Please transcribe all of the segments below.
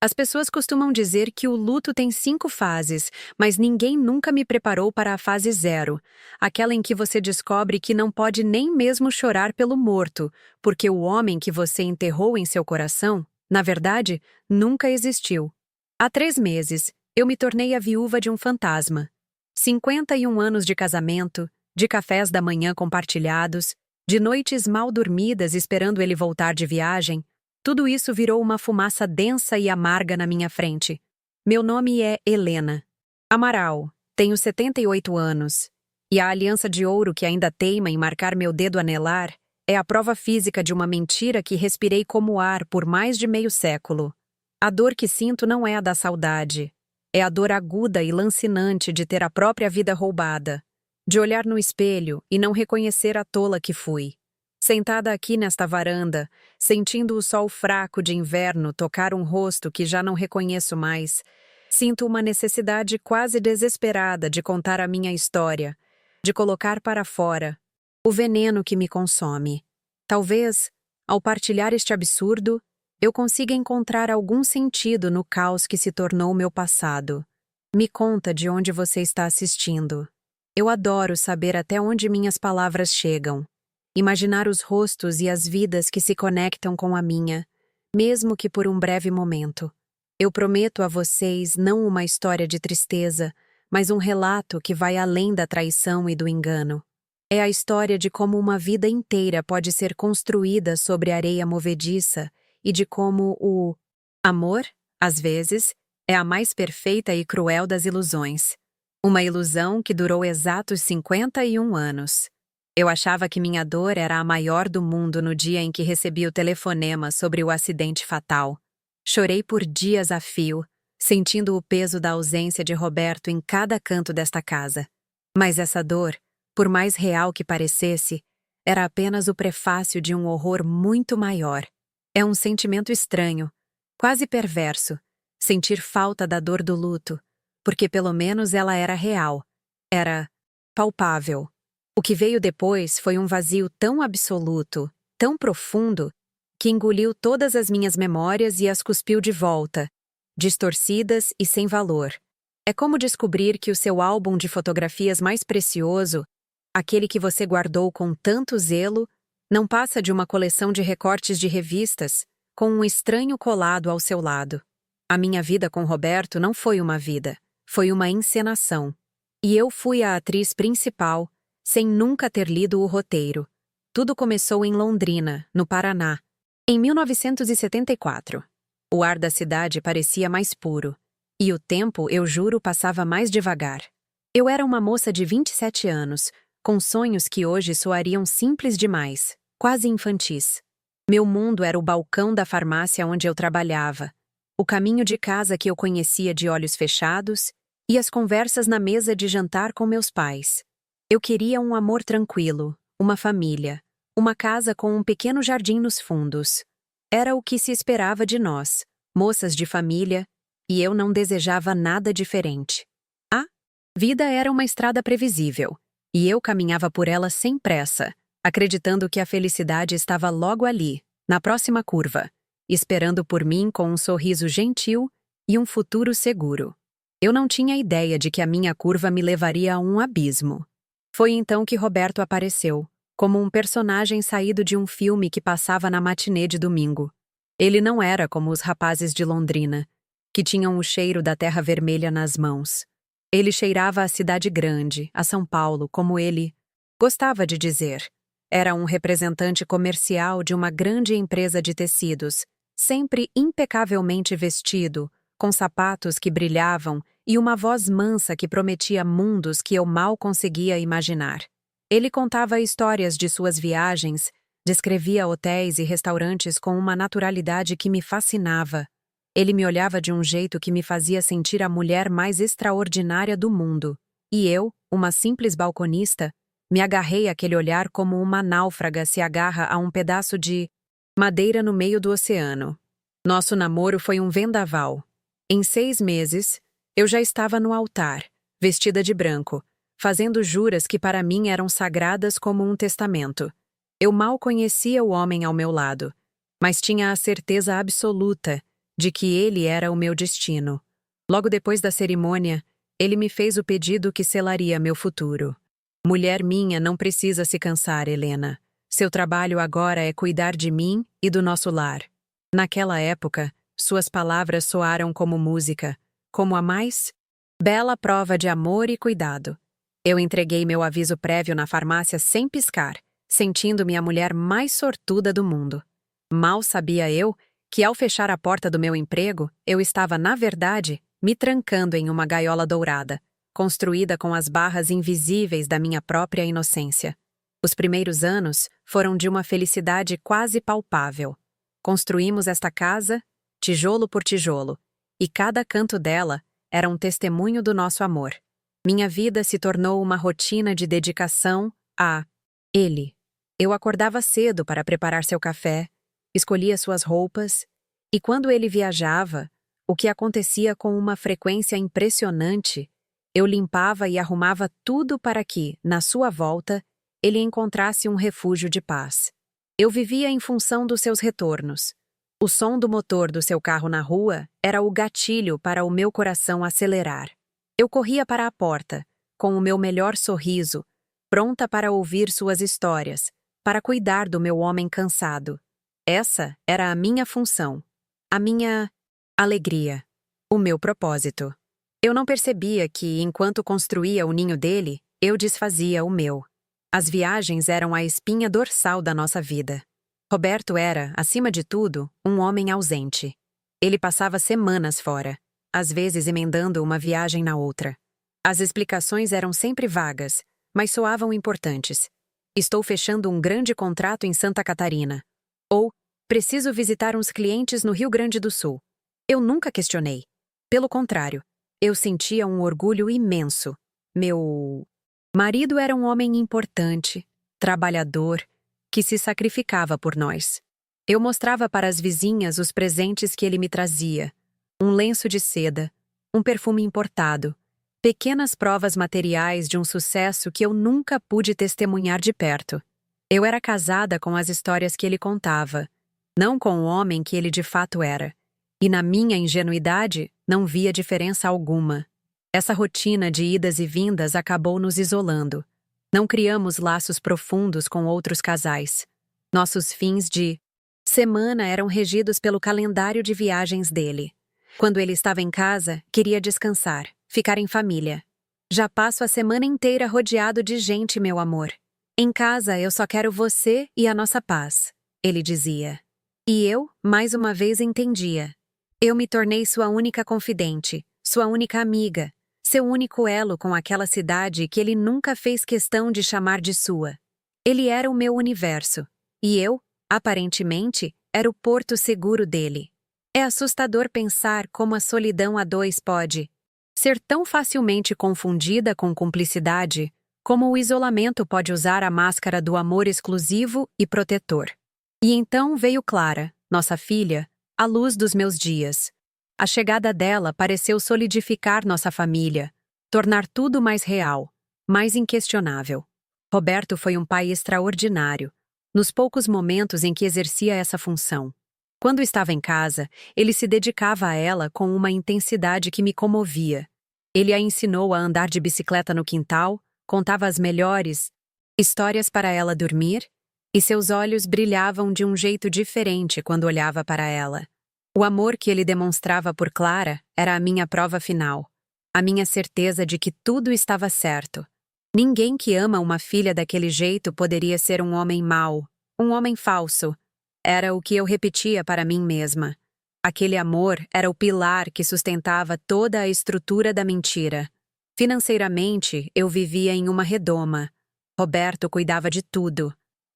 As pessoas costumam dizer que o luto tem 5 fases, mas ninguém nunca me preparou para a fase zero, aquela em que você descobre que não pode nem mesmo chorar pelo morto, porque o homem que você enterrou em seu coração, na verdade, nunca existiu. Há 3 meses, eu me tornei a viúva de um fantasma. 51 anos de casamento, de cafés da manhã compartilhados, de noites mal dormidas esperando ele voltar de viagem. Tudo isso virou uma fumaça densa e amarga na minha frente. Meu nome é Helena Amaral, tenho 78 anos, e a aliança de ouro que ainda teima em marcar meu dedo anelar é a prova física de uma mentira que respirei como ar por mais de meio século. A dor que sinto não é a da saudade, é a dor aguda e lancinante de ter a própria vida roubada, de olhar no espelho e não reconhecer a tola que fui. Sentada aqui nesta varanda, sentindo o sol fraco de inverno tocar um rosto que já não reconheço mais, sinto uma necessidade quase desesperada de contar a minha história, de colocar para fora o veneno que me consome. Talvez, ao partilhar este absurdo, eu consiga encontrar algum sentido no caos que se tornou meu passado. Me conta de onde você está assistindo. Eu adoro saber até onde minhas palavras chegam. Imaginar os rostos e as vidas que se conectam com a minha, mesmo que por um breve momento. Eu prometo a vocês não uma história de tristeza, mas um relato que vai além da traição e do engano. É a história de como uma vida inteira pode ser construída sobre areia movediça e de como o amor, às vezes, é a mais perfeita e cruel das ilusões. Uma ilusão que durou exatos 51 anos. Eu achava que minha dor era a maior do mundo no dia em que recebi o telefonema sobre o acidente fatal. Chorei por dias a fio, sentindo o peso da ausência de Roberto em cada canto desta casa. Mas essa dor, por mais real que parecesse, era apenas o prefácio de um horror muito maior. É um sentimento estranho, quase perverso, sentir falta da dor do luto, porque pelo menos ela era real, era palpável. O que veio depois foi um vazio tão absoluto, tão profundo, que engoliu todas as minhas memórias e as cuspiu de volta, distorcidas e sem valor. É como descobrir que o seu álbum de fotografias mais precioso, aquele que você guardou com tanto zelo, não passa de uma coleção de recortes de revistas, com um estranho colado ao seu lado. A minha vida com Roberto não foi uma vida, foi uma encenação. E eu fui a atriz principal, sem nunca ter lido o roteiro. Tudo começou em Londrina, no Paraná, em 1974. O ar da cidade parecia mais puro, e o tempo, eu juro, passava mais devagar. Eu era uma moça de 27 anos, com sonhos que hoje soariam simples demais, quase infantis. Meu mundo era o balcão da farmácia onde eu trabalhava, o caminho de casa que eu conhecia de olhos fechados e as conversas na mesa de jantar com meus pais. Eu queria um amor tranquilo, uma família, uma casa com um pequeno jardim nos fundos. Era o que se esperava de nós, moças de família, e eu não desejava nada diferente. A vida era uma estrada previsível, e eu caminhava por ela sem pressa, acreditando que a felicidade estava logo ali, na próxima curva, esperando por mim com um sorriso gentil e um futuro seguro. Eu não tinha ideia de que a minha curva me levaria a um abismo. Foi então que Roberto apareceu, como um personagem saído de um filme que passava na matinê de domingo. Ele não era como os rapazes de Londrina, que tinham o cheiro da terra vermelha nas mãos. Ele cheirava a cidade grande, a São Paulo, como ele gostava de dizer. Era um representante comercial de uma grande empresa de tecidos, sempre impecavelmente vestido, com sapatos que brilhavam e uma voz mansa que prometia mundos que eu mal conseguia imaginar. Ele contava histórias de suas viagens, descrevia hotéis e restaurantes com uma naturalidade que me fascinava. Ele me olhava de um jeito que me fazia sentir a mulher mais extraordinária do mundo. E eu, uma simples balconista, me agarrei àquele olhar como uma náufraga se agarra a um pedaço de madeira no meio do oceano. Nosso namoro foi um vendaval. Em 6 meses, eu já estava no altar, vestida de branco, fazendo juras que para mim eram sagradas como um testamento. Eu mal conhecia o homem ao meu lado, mas tinha a certeza absoluta de que ele era o meu destino. Logo depois da cerimônia, ele me fez o pedido que selaria meu futuro. Mulher minha não precisa se cansar, Helena. Seu trabalho agora é cuidar de mim e do nosso lar. Naquela época, suas palavras soaram como música, como a mais bela prova de amor e cuidado. Eu entreguei meu aviso prévio na farmácia sem piscar, sentindo-me a mulher mais sortuda do mundo. Mal sabia eu que, ao fechar a porta do meu emprego, eu estava, na verdade, me trancando em uma gaiola dourada, construída com as barras invisíveis da minha própria inocência. Os primeiros anos foram de uma felicidade quase palpável. Construímos esta casa, tijolo por tijolo, e cada canto dela era um testemunho do nosso amor. Minha vida se tornou uma rotina de dedicação a ele. Eu acordava cedo para preparar seu café, escolhia suas roupas, e quando ele viajava, o que acontecia com uma frequência impressionante, eu limpava e arrumava tudo para que, na sua volta, ele encontrasse um refúgio de paz. Eu vivia em função dos seus retornos. O som do motor do seu carro na rua era o gatilho para o meu coração acelerar. Eu corria para a porta, com o meu melhor sorriso, pronta para ouvir suas histórias, para cuidar do meu homem cansado. Essa era a minha função, a minha alegria, o meu propósito. Eu não percebia que, enquanto construía o ninho dele, eu desfazia o meu. As viagens eram a espinha dorsal da nossa vida. Roberto era, acima de tudo, um homem ausente. Ele passava semanas fora, às vezes emendando uma viagem na outra. As explicações eram sempre vagas, mas soavam importantes. Estou fechando um grande contrato em Santa Catarina. Ou, preciso visitar uns clientes no Rio Grande do Sul. Eu nunca questionei. Pelo contrário, eu sentia um orgulho imenso. Meu marido era um homem importante, trabalhador, que se sacrificava por nós. Eu mostrava para as vizinhas os presentes que ele me trazia. Um lenço de seda, um perfume importado, pequenas provas materiais de um sucesso que eu nunca pude testemunhar de perto. Eu era casada com as histórias que ele contava, não com o homem que ele de fato era. E na minha ingenuidade, não via diferença alguma. Essa rotina de idas e vindas acabou nos isolando. Não criamos laços profundos com outros casais. Nossos fins de semana eram regidos pelo calendário de viagens dele. Quando ele estava em casa, queria descansar, ficar em família. Já passo a semana inteira rodeado de gente, meu amor. Em casa eu só quero você e a nossa paz, ele dizia. E eu, mais uma vez, entendia. Eu me tornei sua única confidente, sua única amiga, seu único elo com aquela cidade que ele nunca fez questão de chamar de sua. Ele era o meu universo, e eu, aparentemente, era o porto seguro dele. É assustador pensar como a solidão a dois pode ser tão facilmente confundida com cumplicidade, como o isolamento pode usar a máscara do amor exclusivo e protetor. E então veio Clara, nossa filha, a luz dos meus dias. A chegada dela pareceu solidificar nossa família, tornar tudo mais real, mais inquestionável. Roberto foi um pai extraordinário, nos poucos momentos em que exercia essa função. Quando estava em casa, ele se dedicava a ela com uma intensidade que me comovia. Ele a ensinou a andar de bicicleta no quintal, contava as melhores histórias para ela dormir, e seus olhos brilhavam de um jeito diferente quando olhava para ela. O amor que ele demonstrava por Clara era a minha prova final, a minha certeza de que tudo estava certo. Ninguém que ama uma filha daquele jeito poderia ser um homem mau, um homem falso. Era o que eu repetia para mim mesma. Aquele amor era o pilar que sustentava toda a estrutura da mentira. Financeiramente, eu vivia em uma redoma. Roberto cuidava de tudo.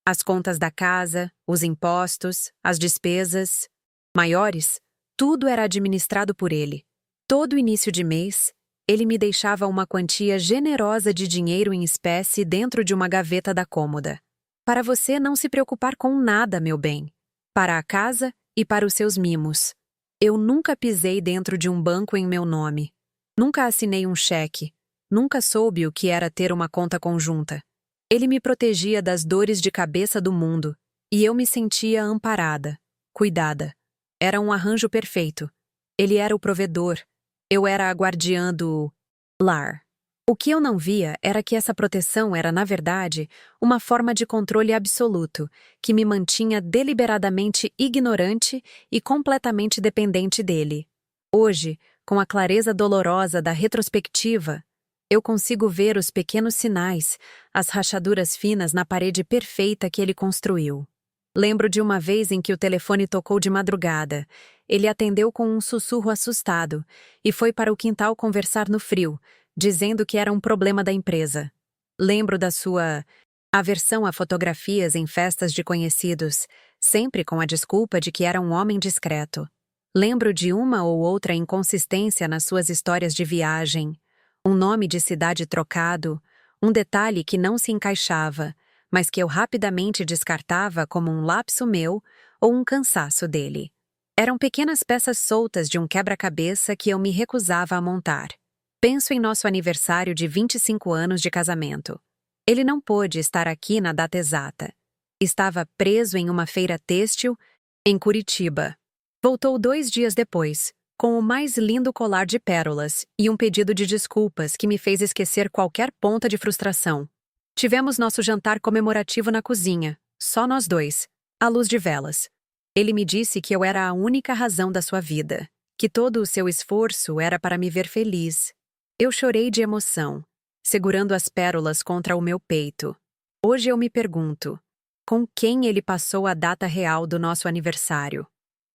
As contas da casa, os impostos, as despesas maiores, tudo era administrado por ele. Todo início de mês, ele me deixava uma quantia generosa de dinheiro em espécie dentro de uma gaveta da cômoda. Para você não se preocupar com nada, meu bem. Para a casa e para os seus mimos. Eu nunca pisei dentro de um banco em meu nome. Nunca assinei um cheque. Nunca soube o que era ter uma conta conjunta. Ele me protegia das dores de cabeça do mundo, e eu me sentia amparada, cuidada. Era um arranjo perfeito. Ele era o provedor. Eu era a guardiã do lar. O que eu não via era que essa proteção era, na verdade, uma forma de controle absoluto, que me mantinha deliberadamente ignorante e completamente dependente dele. Hoje, com a clareza dolorosa da retrospectiva, eu consigo ver os pequenos sinais, as rachaduras finas na parede perfeita que ele construiu. Lembro de uma vez em que o telefone tocou de madrugada. Ele atendeu com um sussurro assustado e foi para o quintal conversar no frio, dizendo que era um problema da empresa. Lembro da sua aversão a fotografias em festas de conhecidos, sempre com a desculpa de que era um homem discreto. Lembro de uma ou outra inconsistência nas suas histórias de viagem, um nome de cidade trocado, um detalhe que não se encaixava, mas que eu rapidamente descartava como um lapso meu ou um cansaço dele. Eram pequenas peças soltas de um quebra-cabeça que eu me recusava a montar. Penso em nosso aniversário de 25 anos de casamento. Ele não pôde estar aqui na data exata. Estava preso em uma feira têxtil em Curitiba. Voltou 2 dias depois, com o mais lindo colar de pérolas e um pedido de desculpas que me fez esquecer qualquer ponta de frustração. Tivemos nosso jantar comemorativo na cozinha, só nós dois, à luz de velas. Ele me disse que eu era a única razão da sua vida, que todo o seu esforço era para me ver feliz. Eu chorei de emoção, segurando as pérolas contra o meu peito. Hoje eu me pergunto, com quem ele passou a data real do nosso aniversário?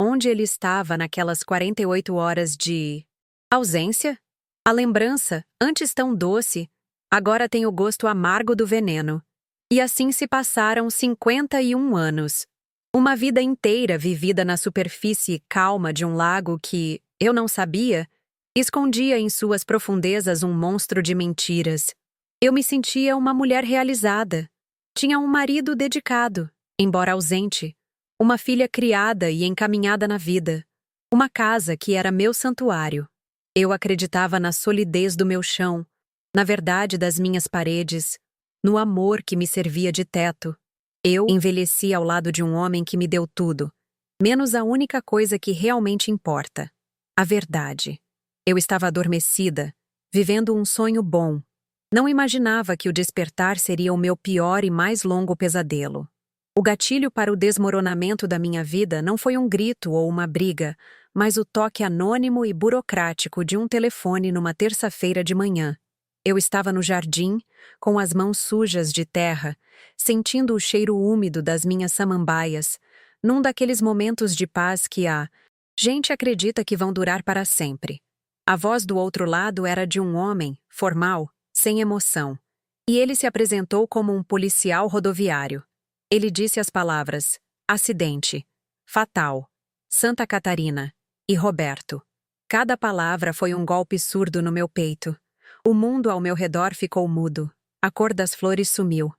Onde ele estava naquelas 48 horas de ausência? A lembrança, antes tão doce, agora tem o gosto amargo do veneno. E assim se passaram 51 anos. Uma vida inteira vivida na superfície calma de um lago que, eu não sabia, escondia em suas profundezas um monstro de mentiras. Eu me sentia uma mulher realizada. Tinha um marido dedicado, embora ausente, uma filha criada e encaminhada na vida, uma casa que era meu santuário. Eu acreditava na solidez do meu chão, na verdade das minhas paredes, no amor que me servia de teto. Eu envelheci ao lado de um homem que me deu tudo, menos a única coisa que realmente importa: a verdade. Eu estava adormecida, vivendo um sonho bom. Não imaginava que o despertar seria o meu pior e mais longo pesadelo. O gatilho para o desmoronamento da minha vida não foi um grito ou uma briga, mas o toque anônimo e burocrático de um telefone numa terça-feira de manhã. Eu estava no jardim, com as mãos sujas de terra, sentindo o cheiro úmido das minhas samambaias, num daqueles momentos de paz que a gente acredita que vão durar para sempre. A voz do outro lado era de um homem, formal, sem emoção, e ele se apresentou como um policial rodoviário. Ele disse as palavras acidente, fatal, Santa Catarina e Roberto. Cada palavra foi um golpe surdo no meu peito. O mundo ao meu redor ficou mudo. A cor das flores sumiu.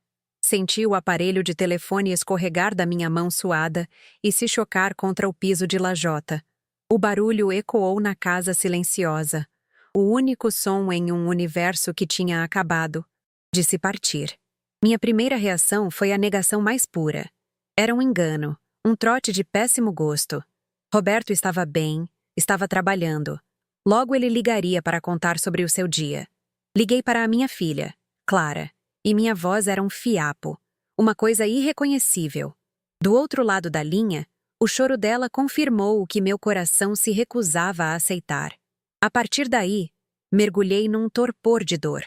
Senti o aparelho de telefone escorregar da minha mão suada e se chocar contra o piso de lajota. O barulho ecoou na casa silenciosa. O único som em um universo que tinha acabado de se partir. Minha primeira reação foi a negação mais pura. Era um engano, um trote de péssimo gosto. Roberto estava bem, estava trabalhando. Logo ele ligaria para contar sobre o seu dia. Liguei para a minha filha, Clara, e minha voz era um fiapo, uma coisa irreconhecível. Do outro lado da linha, o choro dela confirmou o que meu coração se recusava a aceitar. A partir daí, mergulhei num torpor de dor.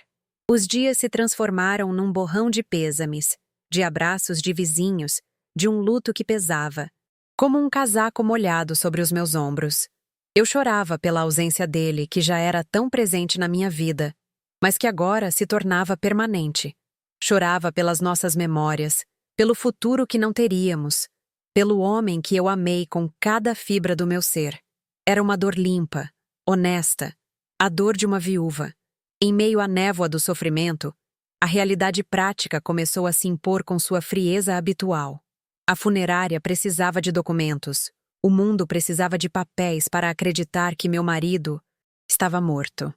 Os dias se transformaram num borrão de pêsames, de abraços de vizinhos, de um luto que pesava, como um casaco molhado sobre os meus ombros. Eu chorava pela ausência dele, que já era tão presente na minha vida, mas que agora se tornava permanente. Chorava pelas nossas memórias, pelo futuro que não teríamos, pelo homem que eu amei com cada fibra do meu ser. Era uma dor limpa, honesta, a dor de uma viúva. Em meio à névoa do sofrimento, a realidade prática começou a se impor com sua frieza habitual. A funerária precisava de documentos. O mundo precisava de papéis para acreditar que meu marido estava morto.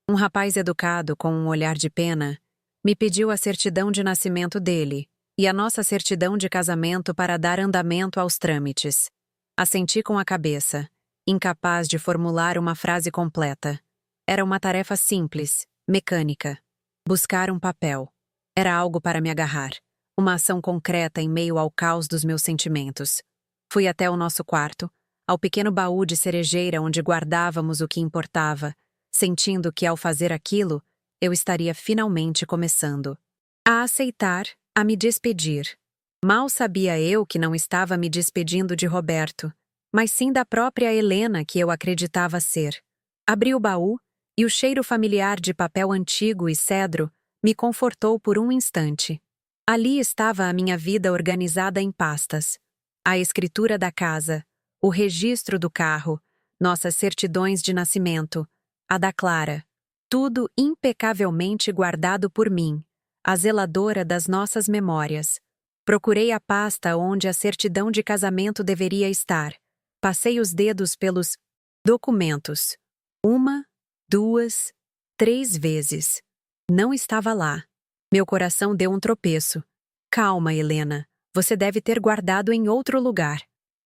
Um rapaz educado, com um olhar de pena, me pediu a certidão de nascimento dele e a nossa certidão de casamento para dar andamento aos trâmites. Assenti com a cabeça, incapaz de formular uma frase completa. Era uma tarefa simples, mecânica. Buscar um papel. Era algo para me agarrar. Uma ação concreta em meio ao caos dos meus sentimentos. Fui até o nosso quarto, ao pequeno baú de cerejeira onde guardávamos o que importava, sentindo que ao fazer aquilo, eu estaria finalmente começando a aceitar, a me despedir. Mal sabia eu que não estava me despedindo de Roberto, mas sim da própria Helena que eu acreditava ser. Abri o baú e o cheiro familiar de papel antigo e cedro me confortou por um instante. Ali estava a minha vida organizada em pastas. A escritura da casa, o registro do carro, nossas certidões de nascimento, a da Clara. Tudo impecavelmente guardado por mim, a zeladora das nossas memórias. Procurei a pasta onde a certidão de casamento deveria estar. Passei os dedos pelos documentos. 1, 2, 3 vezes. Não estava lá. Meu coração deu um tropeço. Calma, Helena. Você deve ter guardado em outro lugar.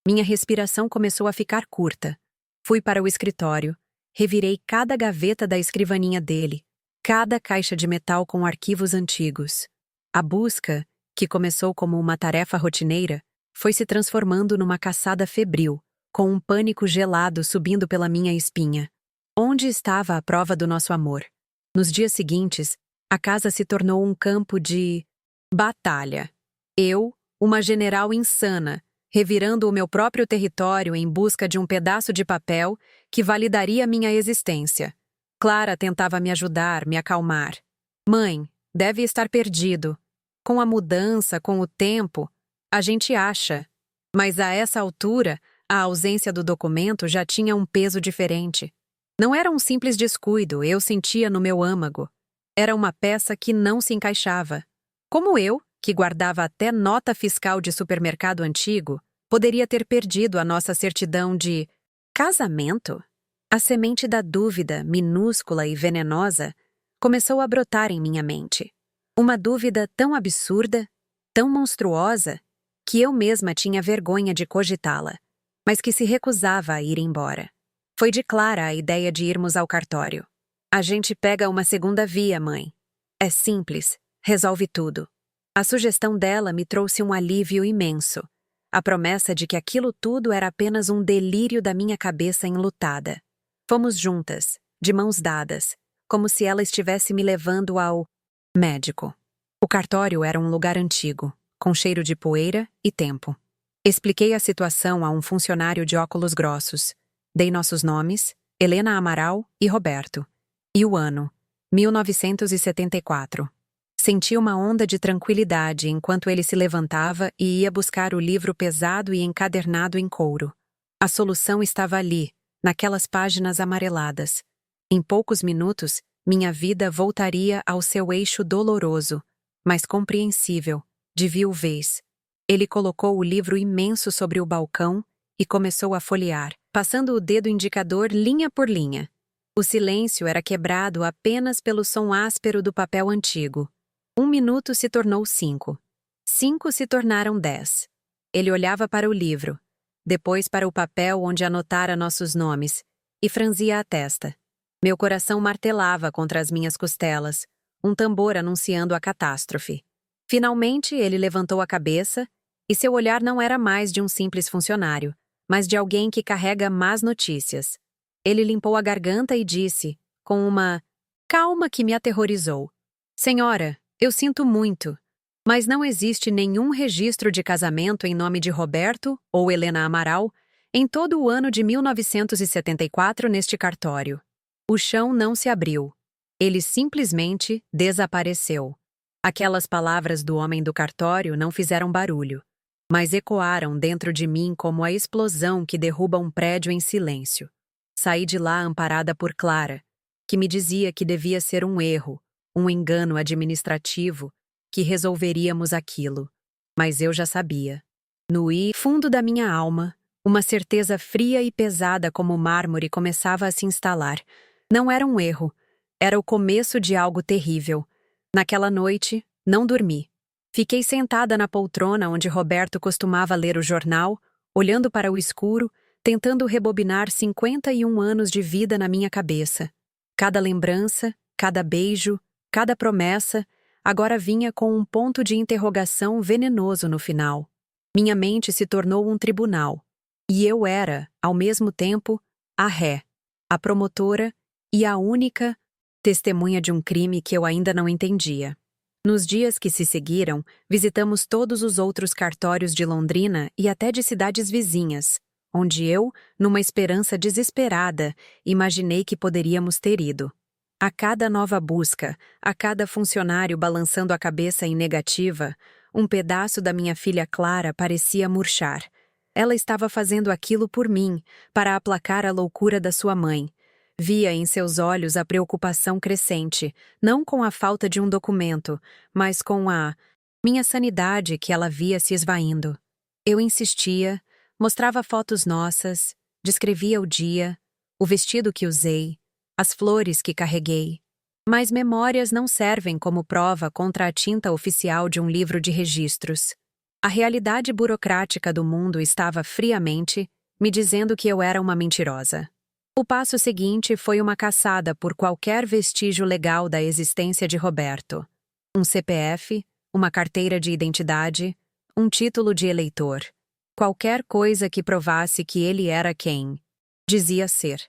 Minha respiração começou a ficar curta. Fui para o escritório. Revirei cada gaveta da escrivaninha dele, cada caixa de metal com arquivos antigos. A busca, que começou como uma tarefa rotineira, foi se transformando numa caçada febril, com um pânico gelado subindo pela minha espinha. Onde estava a prova do nosso amor? Nos dias seguintes, a casa se tornou um campo de batalha. Eu, uma general insana, revirando o meu próprio território em busca de um pedaço de papel que validaria minha existência. Clara tentava me ajudar, me acalmar. Mãe, deve estar perdido. Com a mudança, com o tempo, a gente acha. Mas a essa altura, a ausência do documento já tinha um peso diferente. Não era um simples descuido, eu sentia no meu âmago. Era uma peça que não se encaixava. Como eu, que guardava até nota fiscal de supermercado antigo, poderia ter perdido a nossa certidão de casamento? A semente da dúvida, minúscula e venenosa, começou a brotar em minha mente. Uma dúvida tão absurda, tão monstruosa, que eu mesma tinha vergonha de cogitá-la, mas que se recusava a ir embora. Foi de Clara a ideia de irmos ao cartório. A gente pega uma segunda via, mãe. É simples, resolve tudo. A sugestão dela me trouxe um alívio imenso. A promessa de que aquilo tudo era apenas um delírio da minha cabeça enlutada. Fomos juntas, de mãos dadas, como se ela estivesse me levando ao médico. O cartório era um lugar antigo, com cheiro de poeira e tempo. Expliquei a situação a um funcionário de óculos grossos. Dei nossos nomes, Helena Amaral e Roberto. E o ano, 1974. Senti uma onda de tranquilidade enquanto ele se levantava e ia buscar o livro pesado e encadernado em couro. A solução estava ali, naquelas páginas amareladas. Em poucos minutos, minha vida voltaria ao seu eixo doloroso, mas compreensível, de viuvez. Ele colocou o livro imenso sobre o balcão e começou a folhear, passando o dedo indicador linha por linha. O silêncio era quebrado apenas pelo som áspero do papel antigo. 1 minuto se tornou 5. 5 se tornaram 10. Ele olhava para o livro, depois para o papel onde anotara nossos nomes, e franzia a testa. Meu coração martelava contra as minhas costelas, um tambor anunciando a catástrofe. Finalmente, ele levantou a cabeça, e seu olhar não era mais de um simples funcionário, mas de alguém que carrega más notícias. Ele limpou a garganta e disse, com uma calma que me aterrorizou: Senhora, eu sinto muito, mas não existe nenhum registro de casamento em nome de Roberto ou Helena Amaral em todo o ano de 1974 neste cartório. O chão não se abriu. Ele simplesmente desapareceu. Aquelas palavras do homem do cartório não fizeram barulho, mas ecoaram dentro de mim como a explosão que derruba um prédio em silêncio. Saí de lá amparada por Clara, que me dizia que devia ser um erro, um engano administrativo, que resolveríamos aquilo. Mas eu já sabia. No fundo da minha alma, uma certeza fria e pesada como mármore começava a se instalar. Não era um erro, era o começo de algo terrível. Naquela noite, não dormi. Fiquei sentada na poltrona onde Roberto costumava ler o jornal, olhando para o escuro, tentando rebobinar 51 anos de vida na minha cabeça. Cada lembrança, cada beijo, cada promessa, agora vinha com um ponto de interrogação venenoso no final. Minha mente se tornou um tribunal. E eu era, ao mesmo tempo, a ré, a promotora e a única testemunha de um crime que eu ainda não entendia. Nos dias que se seguiram, visitamos todos os outros cartórios de Londrina e até de cidades vizinhas, onde eu, numa esperança desesperada, imaginei que poderíamos ter ido. A cada nova busca, a cada funcionário balançando a cabeça em negativa, um pedaço da minha filha Clara parecia murchar. Ela estava fazendo aquilo por mim, para aplacar a loucura da sua mãe. Via em seus olhos a preocupação crescente, não com a falta de um documento, mas com a minha sanidade que ela via se esvaindo. Eu insistia, mostrava fotos nossas, descrevia o dia, o vestido que usei, as flores que carreguei. Mas memórias não servem como prova contra a tinta oficial de um livro de registros. A realidade burocrática do mundo estava friamente me dizendo que eu era uma mentirosa. O passo seguinte foi uma caçada por qualquer vestígio legal da existência de Roberto. Um CPF, uma carteira de identidade, um título de eleitor. Qualquer coisa que provasse que ele era quem dizia ser.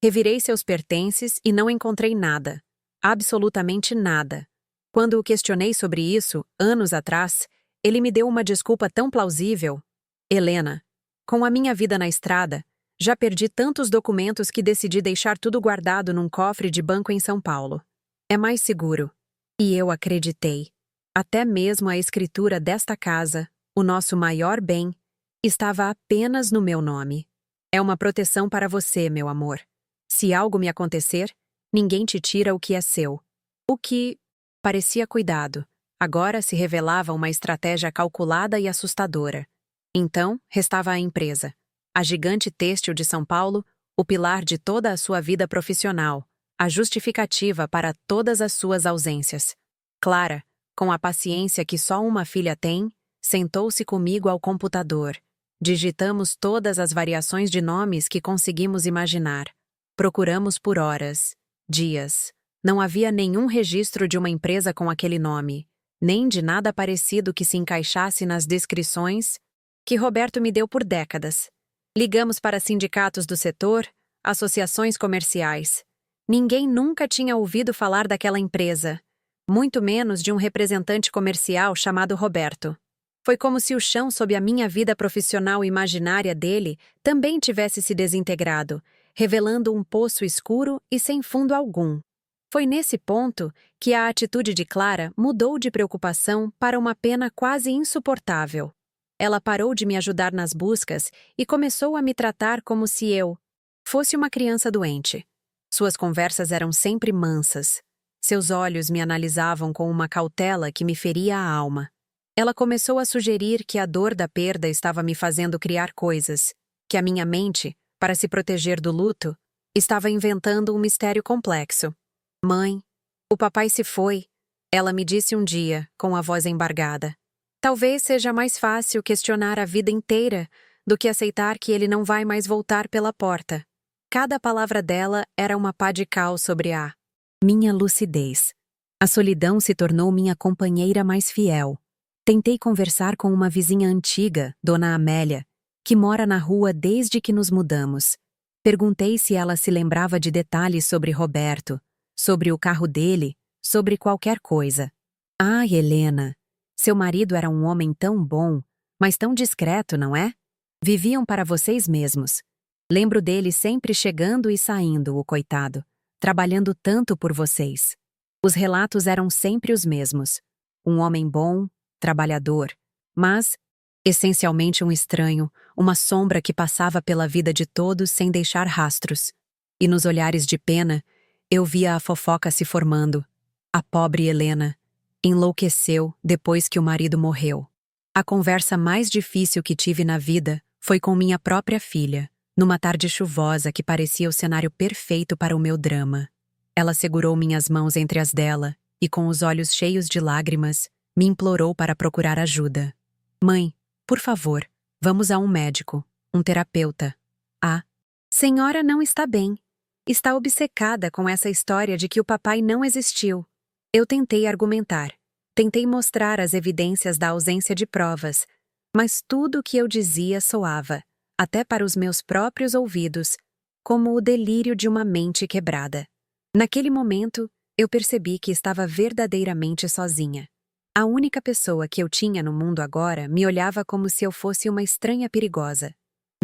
Revirei seus pertences e não encontrei nada. Absolutamente nada. Quando o questionei sobre isso, anos atrás, ele me deu uma desculpa tão plausível. Helena, com a minha vida na estrada, já perdi tantos documentos que decidi deixar tudo guardado num cofre de banco em São Paulo. É mais seguro. E eu acreditei. Até mesmo a escritura desta casa, o nosso maior bem, estava apenas no meu nome. É uma proteção para você, meu amor. Se algo me acontecer, ninguém te tira o que é seu. O que parecia cuidado, agora se revelava uma estratégia calculada e assustadora. Então, restava a empresa. A gigante têxtil de São Paulo, o pilar de toda a sua vida profissional, a justificativa para todas as suas ausências. Clara, com a paciência que só uma filha tem, sentou-se comigo ao computador. Digitamos todas as variações de nomes que conseguimos imaginar. Procuramos por horas, dias. Não havia nenhum registro de uma empresa com aquele nome, nem de nada parecido que se encaixasse nas descrições que Roberto me deu por décadas. Ligamos para sindicatos do setor, associações comerciais. Ninguém nunca tinha ouvido falar daquela empresa, muito menos de um representante comercial chamado Roberto. Foi como se o chão sob a minha vida profissional imaginária dele também tivesse se desintegrado, revelando um poço escuro e sem fundo algum. Foi nesse ponto que a atitude de Clara mudou de preocupação para uma pena quase insuportável. Ela parou de me ajudar nas buscas e começou a me tratar como se eu fosse uma criança doente. Suas conversas eram sempre mansas. Seus olhos me analisavam com uma cautela que me feria a alma. Ela começou a sugerir que a dor da perda estava me fazendo criar coisas, que a minha mente, para se proteger do luto, estava inventando um mistério complexo. Mãe, o papai se foi, ela me disse um dia, com a voz embargada. Talvez seja mais fácil questionar a vida inteira do que aceitar que ele não vai mais voltar pela porta. Cada palavra dela era uma pá de cal sobre a minha lucidez. A solidão se tornou minha companheira mais fiel. Tentei conversar com uma vizinha antiga, Dona Amélia, que mora na rua desde que nos mudamos. Perguntei se ela se lembrava de detalhes sobre Roberto, sobre o carro dele, sobre qualquer coisa. Ah, Helena, seu marido era um homem tão bom, mas tão discreto, não é? Viviam para vocês mesmos. Lembro dele sempre chegando e saindo, o coitado, trabalhando tanto por vocês. Os relatos eram sempre os mesmos. Um homem bom, trabalhador, mas, essencialmente um estranho, uma sombra que passava pela vida de todos sem deixar rastros. E nos olhares de pena, eu via a fofoca se formando. A pobre Helena enlouqueceu depois que o marido morreu. A conversa mais difícil que tive na vida foi com minha própria filha, numa tarde chuvosa que parecia o cenário perfeito para o meu drama. Ela segurou minhas mãos entre as dela e, com os olhos cheios de lágrimas, me implorou para procurar ajuda. Mãe, por favor, vamos a um médico. um terapeuta. A senhora não está bem. Está obcecada com essa história de que o papai não existiu. Eu tentei argumentar. Tentei mostrar as evidências da ausência de provas, mas tudo o que eu dizia soava, até para os meus próprios ouvidos, como o delírio de uma mente quebrada. Naquele momento, eu percebi que estava verdadeiramente sozinha. A única pessoa que eu tinha no mundo agora me olhava como se eu fosse uma estranha perigosa.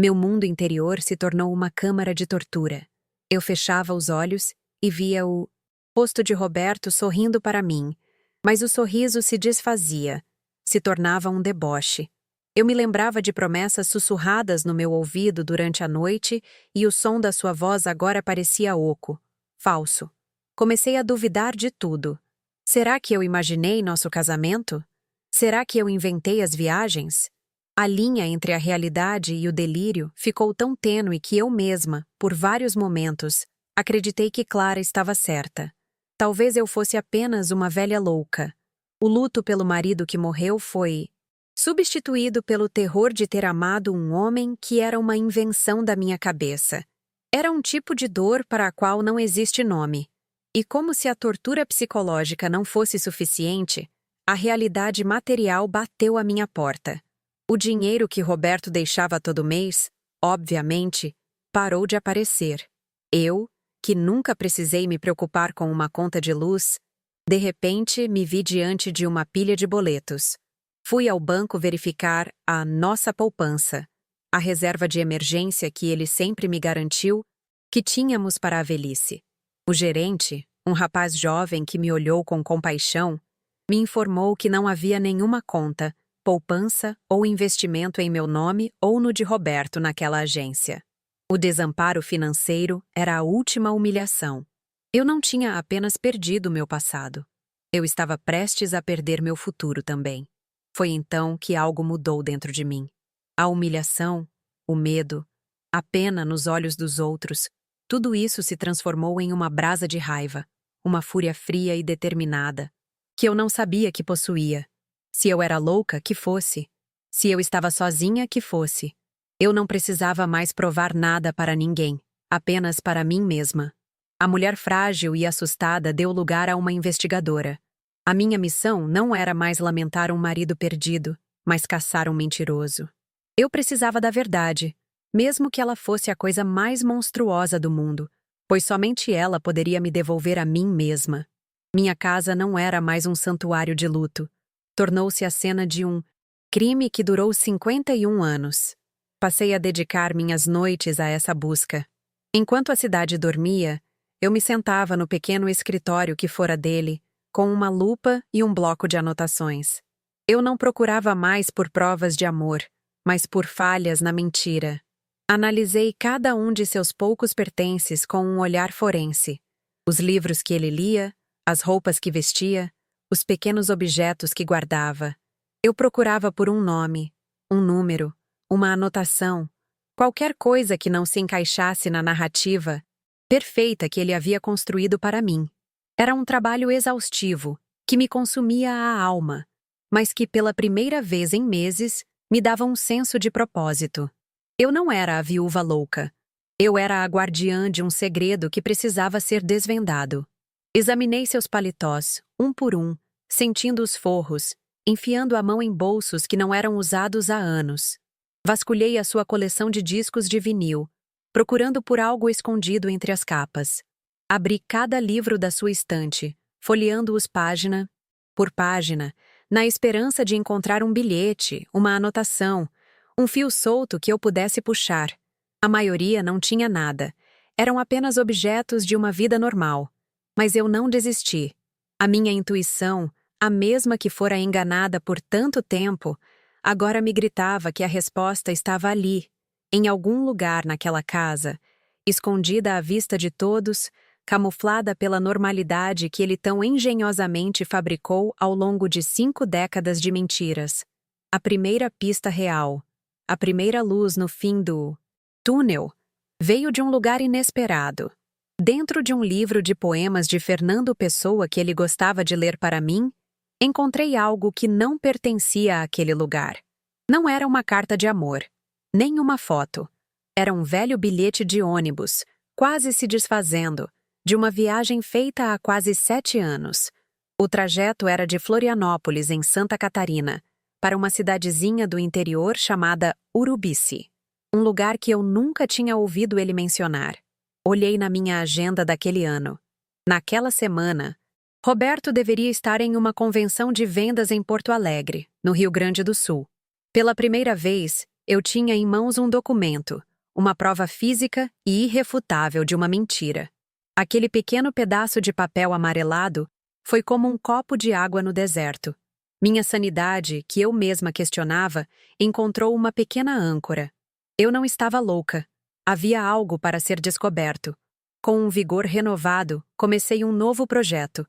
Meu mundo interior se tornou uma câmara de tortura. Eu fechava os olhos e via o rosto de Roberto sorrindo para mim, mas o sorriso se desfazia, se tornava um deboche. Eu me lembrava de promessas sussurradas no meu ouvido durante a noite e o som da sua voz agora parecia oco, falso. Comecei a duvidar de tudo. Será que eu imaginei nosso casamento? Será que eu inventei as viagens? A linha entre a realidade e o delírio ficou tão tênue que eu mesma, por vários momentos, acreditei que Clara estava certa. Talvez eu fosse apenas uma velha louca. O luto pelo marido que morreu foi substituído pelo terror de ter amado um homem que era uma invenção da minha cabeça. Era um tipo de dor para a qual não existe nome. E como se a tortura psicológica não fosse suficiente, a realidade material bateu à minha porta. O dinheiro que Roberto deixava todo mês, obviamente, parou de aparecer. Eu, que nunca precisei me preocupar com uma conta de luz, de repente me vi diante de uma pilha de boletos. Fui ao banco verificar a nossa poupança, a reserva de emergência que ele sempre me garantiu que tínhamos para a velhice. O gerente, um rapaz jovem que me olhou com compaixão, me informou que não havia nenhuma conta, poupança ou investimento em meu nome ou no de Roberto naquela agência. O desamparo financeiro era a última humilhação. Eu não tinha apenas perdido meu passado. Eu estava prestes a perder meu futuro também. Foi então que algo mudou dentro de mim. A humilhação, o medo, a pena nos olhos dos outros, tudo isso se transformou em uma brasa de raiva, uma fúria fria e determinada, que eu não sabia que possuía. Se eu era louca, que fosse. Se eu estava sozinha, que fosse. Eu não precisava mais provar nada para ninguém, apenas para mim mesma. A mulher frágil e assustada deu lugar a uma investigadora. A minha missão não era mais lamentar um marido perdido, mas caçar um mentiroso. Eu precisava da verdade, mesmo que ela fosse a coisa mais monstruosa do mundo, pois somente ela poderia me devolver a mim mesma. Minha casa não era mais um santuário de luto. Tornou-se a cena de um crime que durou 51 anos. Passei a dedicar minhas noites a essa busca. Enquanto a cidade dormia, eu me sentava no pequeno escritório que fora dele, com uma lupa e um bloco de anotações. Eu não procurava mais por provas de amor, mas por falhas na mentira. Analisei cada um de seus poucos pertences com um olhar forense. Os livros que ele lia, as roupas que vestia, os pequenos objetos que guardava. Eu procurava por um nome, um número, uma anotação, qualquer coisa que não se encaixasse na narrativa perfeita que ele havia construído para mim. Era um trabalho exaustivo, que me consumia a alma, mas que pela primeira vez em meses me dava um senso de propósito. Eu não era a viúva louca. Eu era a guardiã de um segredo que precisava ser desvendado. Examinei seus paletós, um por um, sentindo os forros, enfiando a mão em bolsos que não eram usados há anos. Vasculhei a sua coleção de discos de vinil, procurando por algo escondido entre as capas. Abri cada livro da sua estante, folheando-os página por página, na esperança de encontrar um bilhete, uma anotação, um fio solto que eu pudesse puxar. A maioria não tinha nada. Eram apenas objetos de uma vida normal. Mas eu não desisti. A minha intuição, a mesma que fora enganada por tanto tempo, agora me gritava que a resposta estava ali, em algum lugar naquela casa, escondida à vista de todos, camuflada pela normalidade que ele tão engenhosamente fabricou ao longo de 5 décadas de mentiras. A primeira pista real, a primeira luz no fim do túnel, veio de um lugar inesperado. Dentro de um livro de poemas de Fernando Pessoa que ele gostava de ler para mim, encontrei algo que não pertencia àquele lugar. Não era uma carta de amor. Nenhuma foto. Era um velho bilhete de ônibus, quase se desfazendo, de uma viagem feita há quase 7 anos. O trajeto era de Florianópolis, em Santa Catarina, para uma cidadezinha do interior chamada Urubici. Um lugar que eu nunca tinha ouvido ele mencionar. Olhei na minha agenda daquele ano. Naquela semana, Roberto deveria estar em uma convenção de vendas em Porto Alegre, no Rio Grande do Sul. Pela primeira vez, eu tinha em mãos um documento, uma prova física e irrefutável de uma mentira. Aquele pequeno pedaço de papel amarelado foi como um copo de água no deserto. Minha sanidade, que eu mesma questionava, encontrou uma pequena âncora. Eu não estava louca. Havia algo para ser descoberto. Com um vigor renovado, comecei um novo projeto.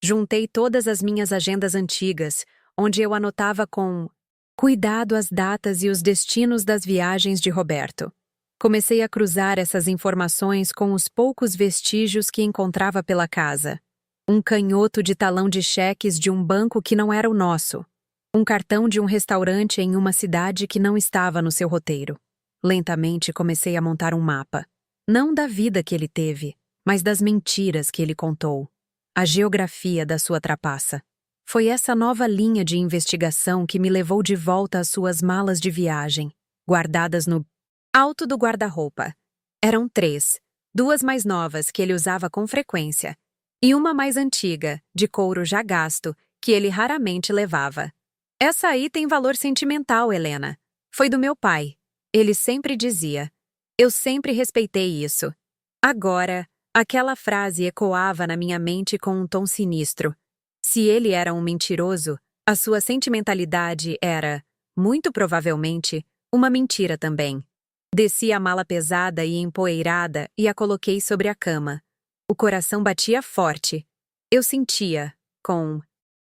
Juntei todas as minhas agendas antigas, onde eu anotava com cuidado as datas e os destinos das viagens de Roberto. Comecei a cruzar essas informações com os poucos vestígios que encontrava pela casa. Um canhoto de talão de cheques de um banco que não era o nosso. Um cartão de um restaurante em uma cidade que não estava no seu roteiro. Lentamente comecei a montar um mapa. Não da vida que ele teve, mas das mentiras que ele contou. A geografia da sua trapaça. Foi essa nova linha de investigação que me levou de volta às suas malas de viagem, guardadas no alto do guarda-roupa. Eram 3, 2 mais novas que ele usava com frequência, e uma mais antiga, de couro já gasto, que ele raramente levava. Essa aí tem valor sentimental, Helena. Foi do meu pai. Ele sempre dizia. Eu sempre respeitei isso. Agora, aquela frase ecoava na minha mente com um tom sinistro. Se ele era um mentiroso, a sua sentimentalidade era, muito provavelmente, uma mentira também. Desci a mala pesada e empoeirada e a coloquei sobre a cama. O coração batia forte. Eu sentia, com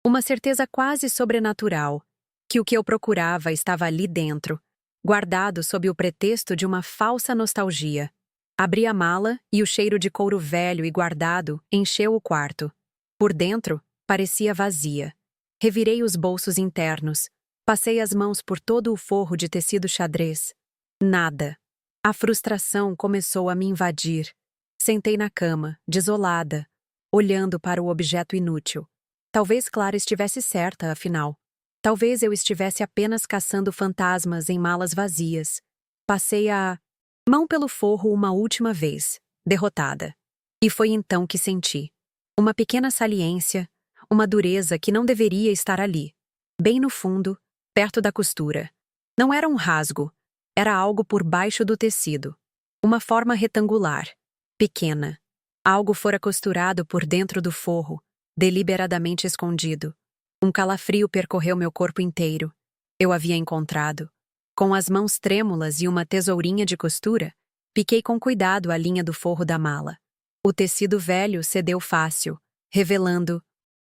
uma certeza quase sobrenatural, que o que eu procurava estava ali dentro, guardado sob o pretexto de uma falsa nostalgia. Abri a mala e o cheiro de couro velho e guardado encheu o quarto. Por dentro, parecia vazia. Revirei os bolsos internos. Passei as mãos por todo o forro de tecido xadrez. Nada. A frustração começou a me invadir. Sentei na cama, desolada, olhando para o objeto inútil. Talvez Clara estivesse certa, afinal. Talvez eu estivesse apenas caçando fantasmas em malas vazias. Passei a mão pelo forro uma última vez, derrotada. E foi então que senti uma pequena saliência, uma dureza que não deveria estar ali. Bem no fundo, perto da costura. Não era um rasgo, era algo por baixo do tecido. Uma forma retangular, pequena. Algo fora costurado por dentro do forro, deliberadamente escondido. Um calafrio percorreu meu corpo inteiro. Eu havia encontrado. Com as mãos trêmulas e uma tesourinha de costura, piquei com cuidado a linha do forro da mala. O tecido velho cedeu fácil, revelando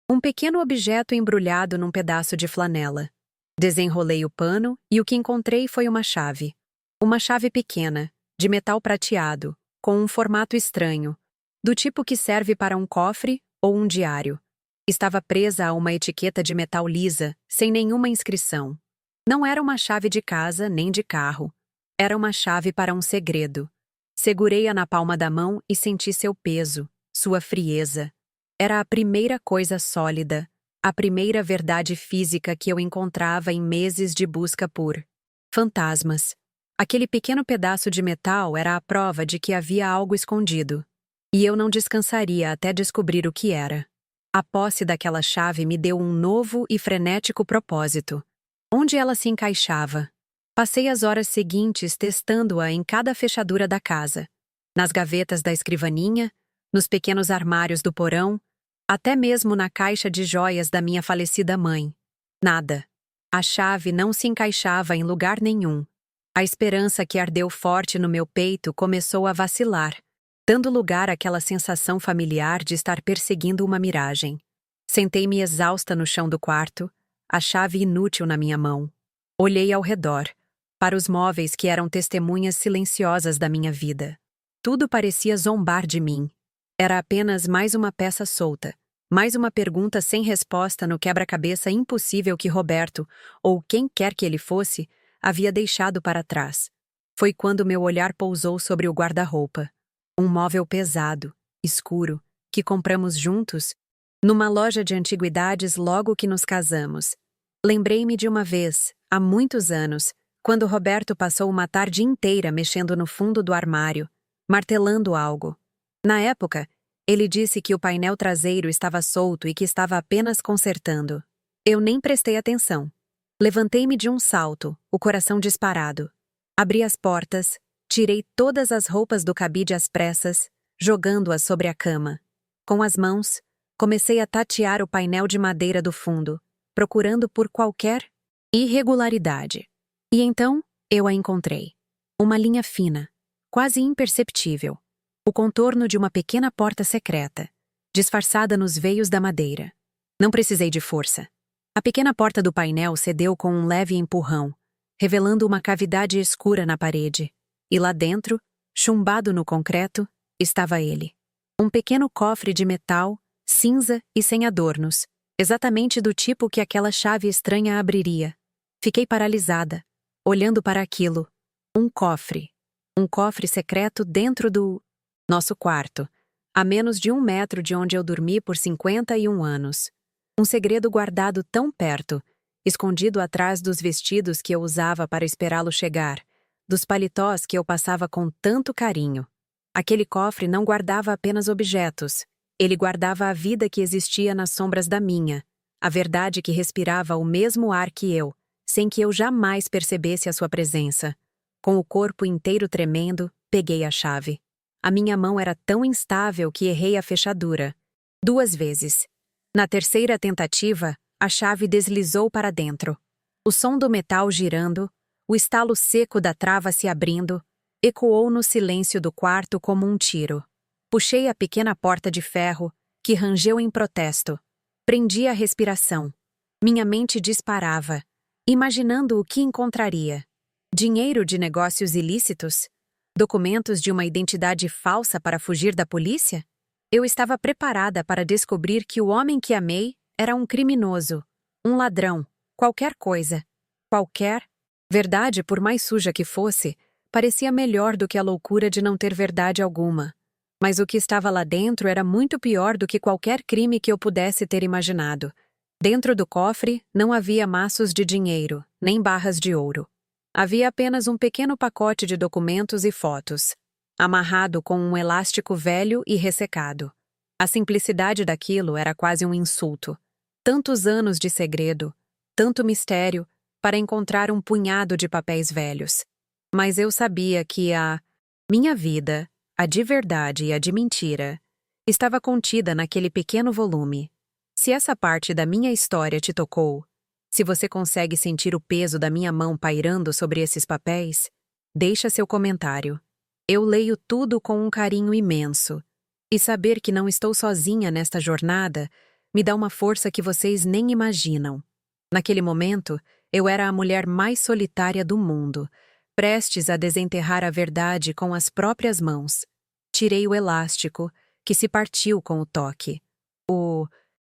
um pequeno objeto embrulhado num pedaço de flanela. Desenrolei o pano e o que encontrei foi uma chave. Uma chave pequena, de metal prateado, com um formato estranho, do tipo que serve para um cofre ou um diário. Estava presa a uma etiqueta de metal lisa, sem nenhuma inscrição. Não era uma chave de casa nem de carro. Era uma chave para um segredo. Segurei-a na palma da mão e senti seu peso, sua frieza. Era a primeira coisa sólida, a primeira verdade física que eu encontrava em meses de busca por fantasmas. Aquele pequeno pedaço de metal era a prova de que havia algo escondido. E eu não descansaria até descobrir o que era. A posse daquela chave me deu um novo e frenético propósito. Onde ela se encaixava? Passei as horas seguintes testando-a em cada fechadura da casa. Nas gavetas da escrivaninha, nos pequenos armários do porão, até mesmo na caixa de joias da minha falecida mãe. Nada. A chave não se encaixava em lugar nenhum. A esperança que ardeu forte no meu peito começou a vacilar, dando lugar àquela sensação familiar de estar perseguindo uma miragem. Sentei-me exausta no chão do quarto, a chave inútil na minha mão. Olhei ao redor, para os móveis que eram testemunhas silenciosas da minha vida. Tudo parecia zombar de mim. Era apenas mais uma peça solta, mais uma pergunta sem resposta no quebra-cabeça impossível que Roberto, ou quem quer que ele fosse, havia deixado para trás. Foi quando meu olhar pousou sobre o guarda-roupa. Um móvel pesado, escuro, que compramos juntos, numa loja de antiguidades logo que nos casamos. Lembrei-me de uma vez, há muitos anos, quando Roberto passou uma tarde inteira mexendo no fundo do armário, martelando algo. Na época, ele disse que o painel traseiro estava solto e que estava apenas consertando. Eu nem prestei atenção. Levantei-me de um salto, o coração disparado. Abri as portas, tirei todas as roupas do cabide às pressas, jogando-as sobre a cama. Com as mãos, comecei a tatear o painel de madeira do fundo, procurando por qualquer irregularidade. E então, eu a encontrei. Uma linha fina, quase imperceptível. O contorno de uma pequena porta secreta, disfarçada nos veios da madeira. Não precisei de força. A pequena porta do painel cedeu com um leve empurrão, revelando uma cavidade escura na parede. E lá dentro, chumbado no concreto, estava ele. Um pequeno cofre de metal, cinza e sem adornos, exatamente do tipo que aquela chave estranha abriria. Fiquei paralisada, olhando para aquilo. Um cofre. Um cofre secreto dentro do nosso quarto, a menos de 1 metro de onde eu dormi por 51 anos. Um segredo guardado tão perto, escondido atrás dos vestidos que eu usava para esperá-lo chegar, dos paletós que eu passava com tanto carinho. Aquele cofre não guardava apenas objetos. Ele guardava a vida que existia nas sombras da minha, a verdade que respirava o mesmo ar que eu, sem que eu jamais percebesse a sua presença. Com o corpo inteiro tremendo, peguei a chave. A minha mão era tão instável que errei a fechadura. 2 vezes. Na terceira tentativa, a chave deslizou para dentro. O som do metal girando, o estalo seco da trava se abrindo, ecoou no silêncio do quarto como um tiro. Puxei a pequena porta de ferro, que rangeu em protesto. Prendi a respiração. Minha mente disparava, imaginando o que encontraria. Dinheiro de negócios ilícitos? Documentos de uma identidade falsa para fugir da polícia? Eu estava preparada para descobrir que o homem que amei era um criminoso, um ladrão, qualquer coisa. Qualquer verdade, por mais suja que fosse, parecia melhor do que a loucura de não ter verdade alguma. Mas o que estava lá dentro era muito pior do que qualquer crime que eu pudesse ter imaginado. Dentro do cofre não havia maços de dinheiro, nem barras de ouro. Havia apenas um pequeno pacote de documentos e fotos, amarrado com um elástico velho e ressecado. A simplicidade daquilo era quase um insulto. Tantos anos de segredo, tanto mistério, para encontrar um punhado de papéis velhos. Mas eu sabia que a minha vida, a de verdade e a de mentira, estava contida naquele pequeno volume. Se essa parte da minha história te tocou, se você consegue sentir o peso da minha mão pairando sobre esses papéis, deixa seu comentário. Eu leio tudo com um carinho imenso. E saber que não estou sozinha nesta jornada me dá uma força que vocês nem imaginam. Naquele momento, eu era a mulher mais solitária do mundo, prestes a desenterrar a verdade com as próprias mãos. Tirei o elástico, que se partiu com o toque. O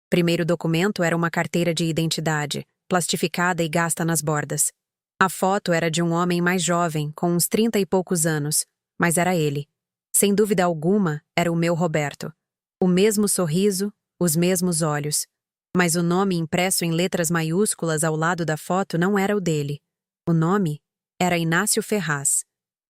primeiro documento era uma carteira de identidade, plastificada e gasta nas bordas. A foto era de um homem mais jovem, com uns 30 e poucos anos, mas era ele. Sem dúvida alguma, era o meu Roberto. O mesmo sorriso, os mesmos olhos. Mas o nome impresso em letras maiúsculas ao lado da foto não era o dele. O nome era Inácio Ferraz.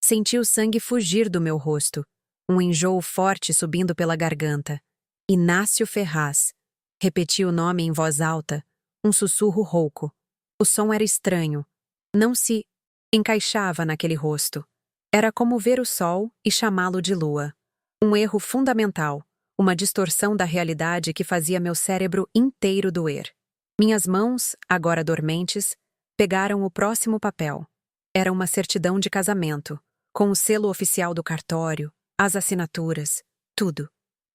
Senti o sangue fugir do meu rosto, um enjoo forte subindo pela garganta. Inácio Ferraz. Repeti o nome em voz alta, um sussurro rouco. O som era estranho. Não se encaixava naquele rosto. Era como ver o sol e chamá-lo de lua. Um erro fundamental, uma distorção da realidade que fazia meu cérebro inteiro doer. Minhas mãos, agora dormentes, pegaram o próximo papel. Era uma certidão de casamento, com o selo oficial do cartório, as assinaturas, tudo.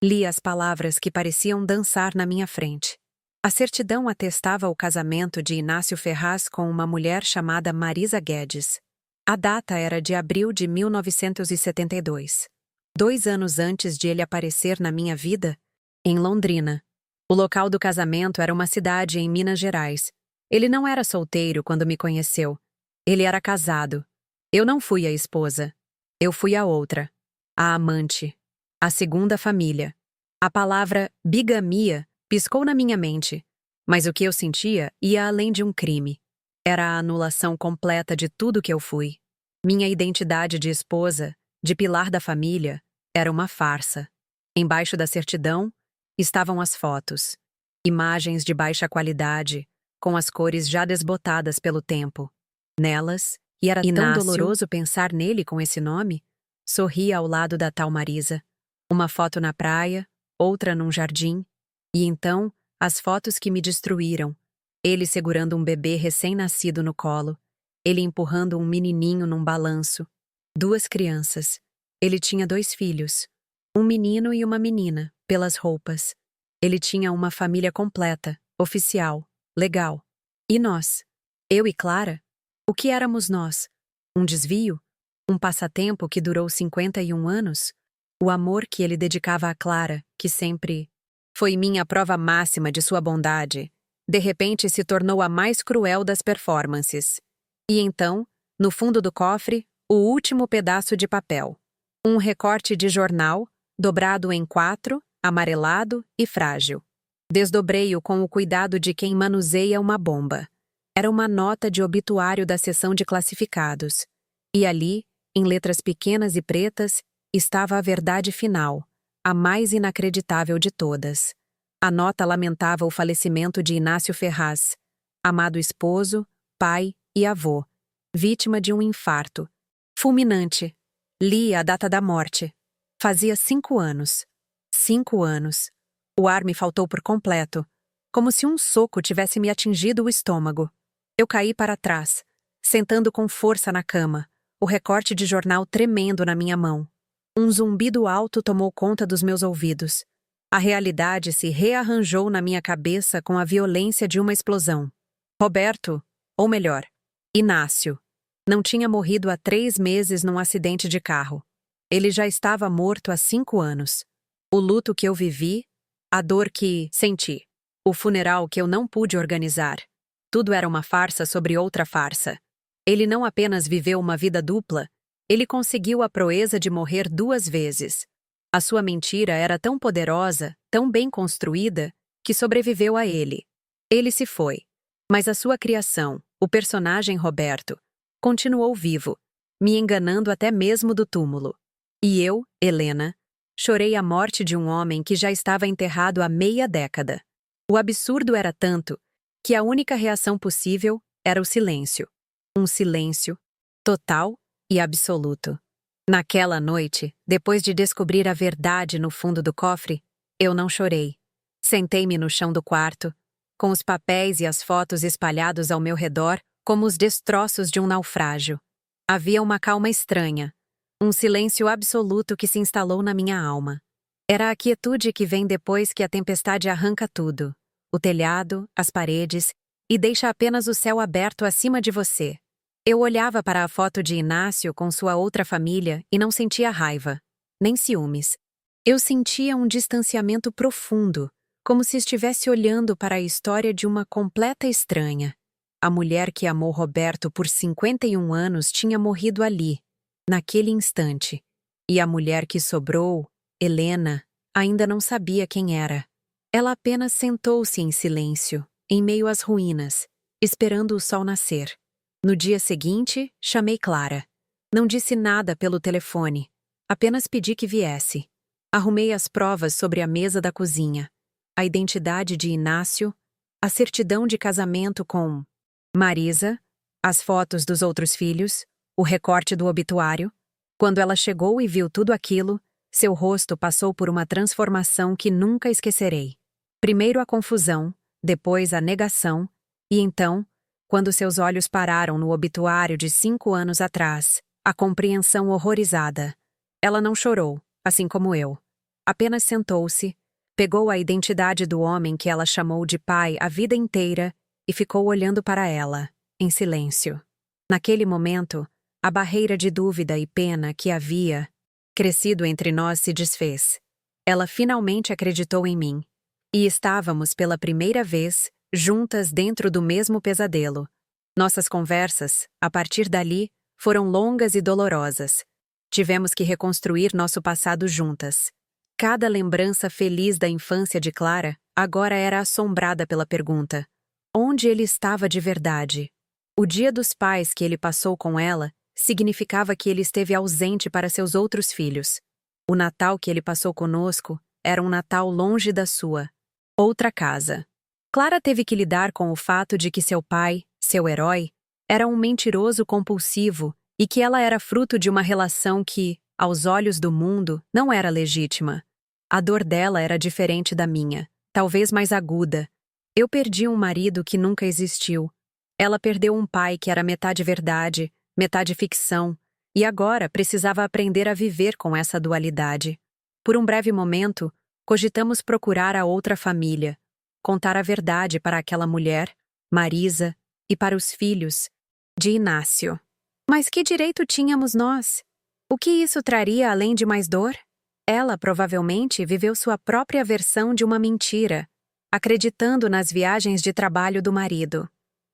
Li as palavras que pareciam dançar na minha frente. A certidão atestava o casamento de Inácio Ferraz com uma mulher chamada Marisa Guedes. A data era de abril de 1972. 2 anos antes de ele aparecer na minha vida, em Londrina. O local do casamento era uma cidade em Minas Gerais. Ele não era solteiro quando me conheceu. Ele era casado. Eu não fui a esposa. Eu fui a outra. A amante. A segunda família. A palavra bigamia piscou na minha mente, mas o que eu sentia ia além de um crime. Era a anulação completa de tudo que eu fui. Minha identidade de esposa, de pilar da família, era uma farsa. Embaixo da certidão estavam as fotos. Imagens de baixa qualidade, com as cores já desbotadas pelo tempo. Nelas, e era tão doloroso pensar nele com esse nome, sorria ao lado da tal Marisa. Uma foto na praia, outra num jardim, e então as fotos que me destruíram. Ele segurando um bebê recém-nascido no colo, ele empurrando um menininho num balanço. 2 crianças. Ele tinha 2 filhos, um menino e uma menina, pelas roupas. Ele tinha uma família completa, oficial, legal. E nós? Eu e Clara? O que éramos nós? Um desvio? Um passatempo que durou 51 anos? O amor que ele dedicava a Clara, que sempre foi minha prova máxima de sua bondade, de repente se tornou a mais cruel das performances. E então, no fundo do cofre, o último pedaço de papel. Um recorte de jornal, dobrado em 4, amarelado e frágil. Desdobrei-o com o cuidado de quem manuseia uma bomba. Era uma nota de obituário da seção de classificados. E ali, em letras pequenas e pretas, estava a verdade final, a mais inacreditável de todas. A nota lamentava o falecimento de Inácio Ferraz, amado esposo, pai e avô, vítima de um infarto. Fulminante. Li a data da morte. Fazia 5 anos. 5 anos. O ar me faltou por completo, como se um soco tivesse me atingido o estômago. Eu caí para trás, sentando com força na cama, o recorte de jornal tremendo na minha mão. Um zumbido alto tomou conta dos meus ouvidos. A realidade se rearranjou na minha cabeça com a violência de uma explosão. Roberto, ou melhor, Inácio, não tinha morrido há 3 meses num acidente de carro. Ele já estava morto há 5 anos. O luto que eu vivi, a dor que senti, o funeral que eu não pude organizar. Tudo era uma farsa sobre outra farsa. Ele não apenas viveu uma vida dupla, ele conseguiu a proeza de morrer 2 vezes. A sua mentira era tão poderosa, tão bem construída, que sobreviveu a ele. Ele se foi. Mas a sua criação, o personagem Roberto, continuou vivo, me enganando até mesmo do túmulo. E eu, Helena, chorei a morte de um homem que já estava enterrado há meia década. O absurdo era tanto que a única reação possível era o silêncio. Um silêncio total e absoluto. Naquela noite, depois de descobrir a verdade no fundo do cofre, eu não chorei. Sentei-me no chão do quarto, com os papéis e as fotos espalhados ao meu redor como os destroços de um naufrágio. Havia uma calma estranha, um silêncio absoluto que se instalou na minha alma. Era a quietude que vem depois que a tempestade arranca tudo, o telhado, as paredes, e deixa apenas o céu aberto acima de você. Eu olhava para a foto de Inácio com sua outra família e não sentia raiva, nem ciúmes. Eu sentia um distanciamento profundo, como se estivesse olhando para a história de uma completa estranha. A mulher que amou Roberto por 51 anos tinha morrido ali, naquele instante. E a mulher que sobrou, Helena, ainda não sabia quem era. Ela apenas sentou-se em silêncio, em meio às ruínas, esperando o sol nascer. No dia seguinte, chamei Clara. Não disse nada pelo telefone, apenas pedi que viesse. Arrumei as provas sobre a mesa da cozinha. A identidade de Inácio, a certidão de casamento com Marisa, as fotos dos outros filhos, o recorte do obituário. Quando ela chegou e viu tudo aquilo, seu rosto passou por uma transformação que nunca esquecerei. Primeiro a confusão, depois a negação, e então, quando seus olhos pararam no obituário de 5 anos atrás, a compreensão horrorizada. Ela não chorou, assim como eu. Apenas sentou-se, pegou a identidade do homem que ela chamou de pai a vida inteira e ficou olhando para ela, em silêncio. Naquele momento, a barreira de dúvida e pena que havia crescido entre nós se desfez. Ela finalmente acreditou em mim. E estávamos pela primeira vez juntas dentro do mesmo pesadelo. Nossas conversas, a partir dali, foram longas e dolorosas. Tivemos que reconstruir nosso passado juntas. Cada lembrança feliz da infância de Clara agora era assombrada pela pergunta: onde ele estava de verdade? O Dia dos Pais que ele passou com ela significava que ele esteve ausente para seus outros filhos. O Natal que ele passou conosco era um Natal longe da sua. Outra casa. Clara teve que lidar com o fato de que seu pai, seu herói, era um mentiroso compulsivo e que ela era fruto de uma relação que, aos olhos do mundo, não era legítima. A dor dela era diferente da minha, talvez mais aguda. Eu perdi um marido que nunca existiu. Ela perdeu um pai que era metade verdade, metade ficção, e agora precisava aprender a viver com essa dualidade. Por um breve momento, cogitamos procurar a outra família, contar a verdade para aquela mulher, Marisa, e para os filhos, de Inácio. Mas que direito tínhamos nós? O que isso traria além de mais dor? Ela provavelmente viveu sua própria versão de uma mentira, acreditando nas viagens de trabalho do marido.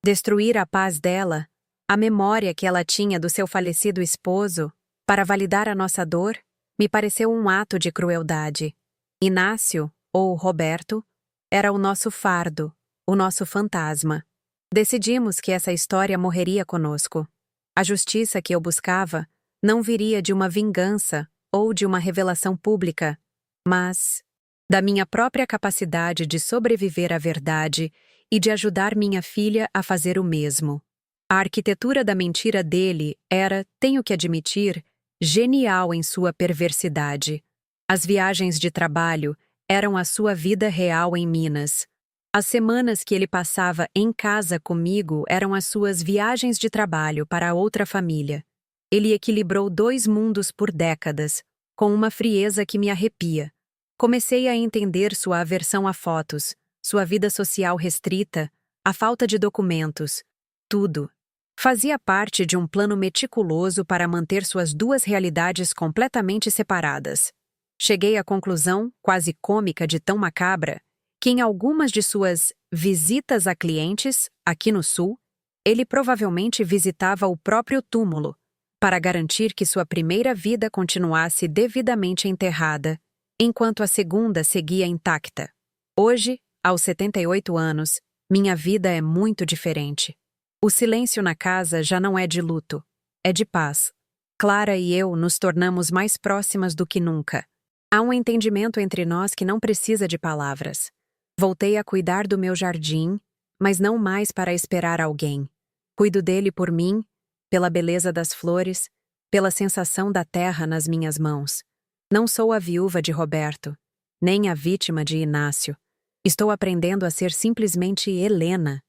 Destruir a paz dela, a memória que ela tinha do seu falecido esposo, para validar a nossa dor, me pareceu um ato de crueldade. Inácio, ou Roberto, era o nosso fardo, o nosso fantasma. Decidimos que essa história morreria conosco. A justiça que eu buscava não viria de uma vingança ou de uma revelação pública, mas da minha própria capacidade de sobreviver à verdade e de ajudar minha filha a fazer o mesmo. A arquitetura da mentira dele era, tenho que admitir, genial em sua perversidade. As viagens de trabalho eram a sua vida real em Minas. As semanas que ele passava em casa comigo eram as suas viagens de trabalho para a outra família. Ele equilibrou dois mundos por décadas, com uma frieza que me arrepia. Comecei a entender sua aversão a fotos, sua vida social restrita, a falta de documentos, tudo. Fazia parte de um plano meticuloso para manter suas duas realidades completamente separadas. Cheguei à conclusão, quase cômica de tão macabra, que em algumas de suas visitas a clientes, aqui no Sul, ele provavelmente visitava o próprio túmulo, para garantir que sua primeira vida continuasse devidamente enterrada, enquanto a segunda seguia intacta. Hoje, aos 78 anos, minha vida é muito diferente. O silêncio na casa já não é de luto, é de paz. Clara e eu nos tornamos mais próximas do que nunca. Há um entendimento entre nós que não precisa de palavras. Voltei a cuidar do meu jardim, mas não mais para esperar alguém. Cuido dele por mim, pela beleza das flores, pela sensação da terra nas minhas mãos. Não sou a viúva de Roberto, nem a vítima de Inácio. Estou aprendendo a ser simplesmente Helena,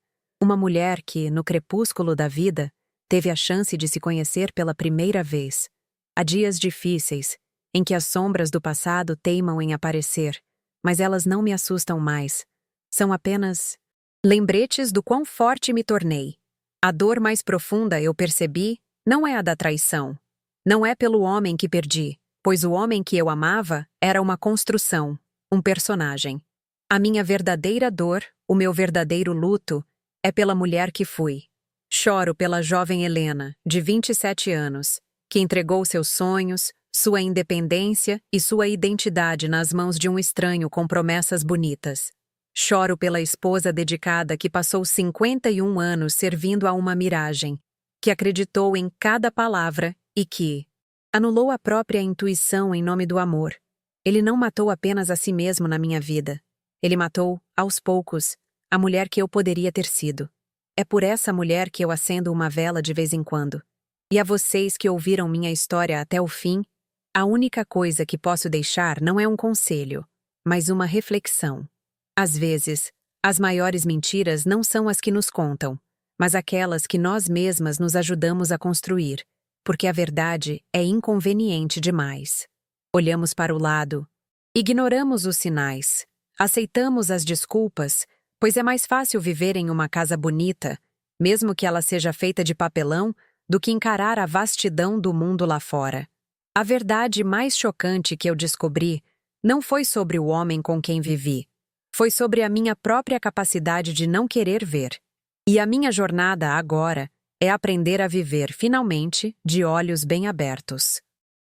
uma mulher que, no crepúsculo da vida, teve a chance de se conhecer pela primeira vez. Há dias difíceis, em que as sombras do passado teimam em aparecer, mas elas não me assustam mais. São apenas lembretes do quão forte me tornei. A dor mais profunda, eu percebi, não é a da traição. Não é pelo homem que perdi, pois o homem que eu amava era uma construção, um personagem. A minha verdadeira dor, o meu verdadeiro luto, é pela mulher que fui. Choro pela jovem Helena, de 27 anos, que entregou seus sonhos, sua independência e sua identidade nas mãos de um estranho com promessas bonitas. Choro pela esposa dedicada que passou 51 anos servindo a uma miragem, que acreditou em cada palavra e que anulou a própria intuição em nome do amor. Ele não matou apenas a si mesmo na minha vida. Ele matou, aos poucos, a mulher que eu poderia ter sido. É por essa mulher que eu acendo uma vela de vez em quando. E a vocês que ouviram minha história até o fim, a única coisa que posso deixar não é um conselho, mas uma reflexão. Às vezes, as maiores mentiras não são as que nos contam, mas aquelas que nós mesmas nos ajudamos a construir, porque a verdade é inconveniente demais. Olhamos para o lado, ignoramos os sinais, aceitamos as desculpas, pois é mais fácil viver em uma casa bonita, mesmo que ela seja feita de papelão, do que encarar a vastidão do mundo lá fora. A verdade mais chocante que eu descobri não foi sobre o homem com quem vivi, foi sobre a minha própria capacidade de não querer ver. E a minha jornada agora é aprender a viver, finalmente, de olhos bem abertos.